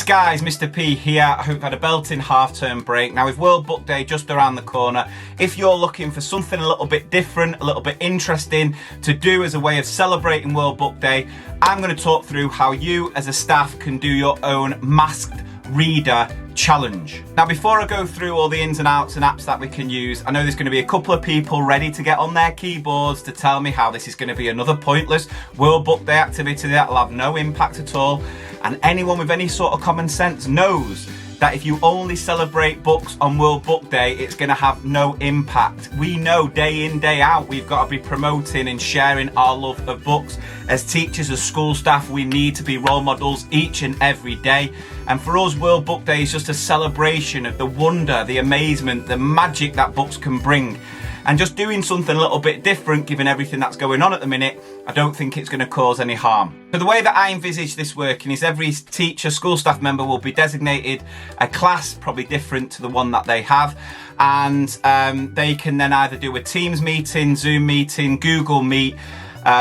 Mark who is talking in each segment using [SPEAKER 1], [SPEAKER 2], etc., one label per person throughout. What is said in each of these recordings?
[SPEAKER 1] guys, Mr. P here. I hope you've had a belting half-term break. Now with World Book Day just around the corner, if you're looking for something a little bit different, a little bit interesting to do as a way of celebrating World Book Day, I'm going to talk through how you as a staff can do your own masked reader challenge. Now before I go through all the ins and outs and apps that we can use, I know there's going to be a couple of people ready to get on their keyboards to tell me how this is going to be another pointless World Book Day activity that will have no impact at all. And anyone with any sort of common sense knows that if you only celebrate books on World Book Day, it's going to have no impact. We know day in, day out, we've got to be promoting and sharing our love of books. As teachers, as school staff, we need to be role models each and every day. And for us, World Book Day is just a celebration of the wonder, the amazement, the magic that books can bring. And just doing something a little bit different, given everything that's going on at the minute, I don't think it's going to cause any harm. So the way that I envisage this working is every teacher, school staff member will be designated a class, probably different to the one that they have. And they can then either do a Teams meeting, Zoom meeting, Google Meet,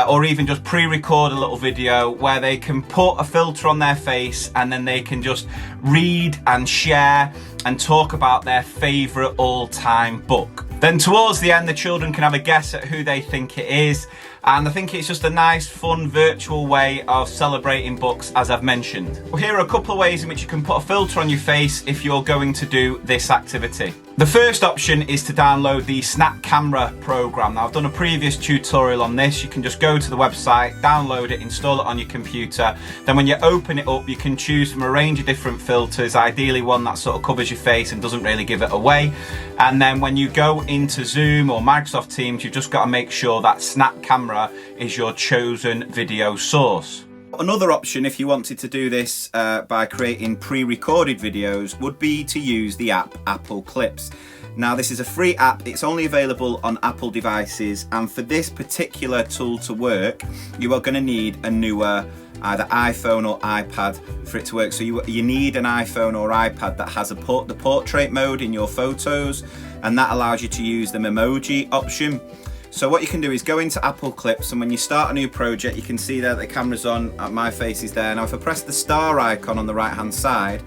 [SPEAKER 1] or even just pre-record a little video where they can put a filter on their face and then they can just read and share and talk about their favourite all-time book. Then towards the end, the children can have a guess at who they think it is. And I think it's just a nice, fun, virtual way of celebrating books, as I've mentioned. Well, here are a couple of ways in which you can put a filter on your face if you're going to do this activity. The first option is to download the Snap Camera program. Now, I've done a previous tutorial on this. You can just go to the website, download it, install it on your computer. Then when you open it up, you can choose from a range of different filters, ideally one that sort of covers your face and doesn't really give it away. And then when you go into Zoom or Microsoft Teams, you've just got to make sure that Snap Camera is your chosen video source. Another option, if you wanted to do this by creating pre-recorded videos, would be to use the app Apple Clips. Now this is a free app, it's only available on Apple devices, and for this particular tool to work, you are going to need a newer either iPhone or iPad for it to work. So you need an iPhone or iPad that has the portrait mode in your photos, and that allows you to use the Memoji option. So what you can do is go into Apple Clips, and when you start a new project, you can see there that the camera's on, my face is there. Now if I press the star icon on the right hand side,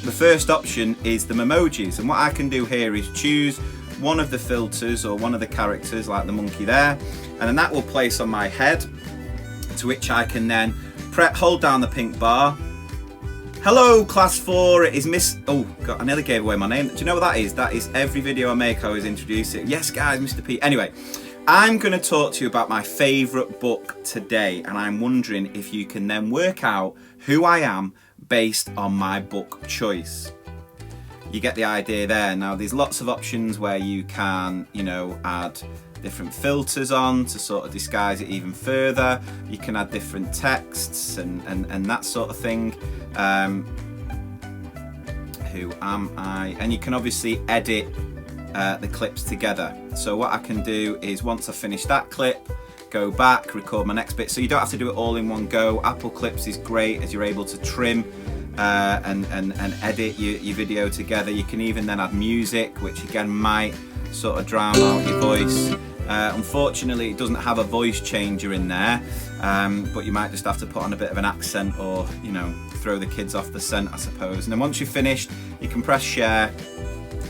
[SPEAKER 1] the first option is the Memojis, and what I can do here is choose one of the filters or one of the characters like the monkey there, and then that will place on my head, to which I can then hold down the pink bar. Hello class 4, it is Miss... Oh god, I nearly gave away my name. Do you know what that is? That is every video I make I always introduce it. Yes guys, Mr. P. Anyway, I'm going to talk to you about my favourite book today, and I'm wondering if you can then work out who I am based on my book choice. You get the idea there. Now there's lots of options where you can, add different filters on to sort of disguise it even further. You can add different texts and that sort of thing. Who am I? And you can obviously edit the clips together. So what I can do is, once I finish that clip, go back, record my next bit. So you don't have to do it all in one go. Apple Clips is great as you're able to trim and edit your video together. You can even then add music, which again might sort of drown out your voice. Unfortunately, it doesn't have a voice changer in there, but you might just have to put on a bit of an accent, or throw the kids off the scent, I suppose. And then once you've finished, you can press share.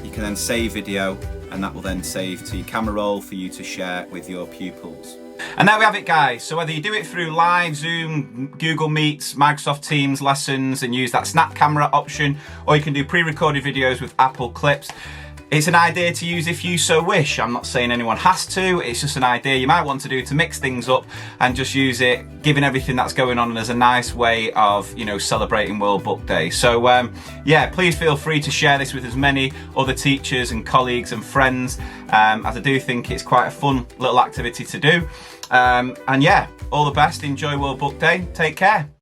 [SPEAKER 1] You can then save video, and that will then save to your camera roll for you to share with your pupils. And there we have it guys. So whether you do it through live, Zoom, Google Meets, Microsoft Teams lessons and use that Snap Camera option, or you can do pre-recorded videos with Apple Clips. It's an idea to use if you so wish. I'm not saying anyone has to, it's just an idea you might want to do to mix things up and just use it, given everything that's going on, as a nice way of, celebrating World Book Day. So yeah, please feel free to share this with as many other teachers and colleagues and friends, as I do think it's quite a fun little activity to do. And yeah, all the best, enjoy World Book Day, take care.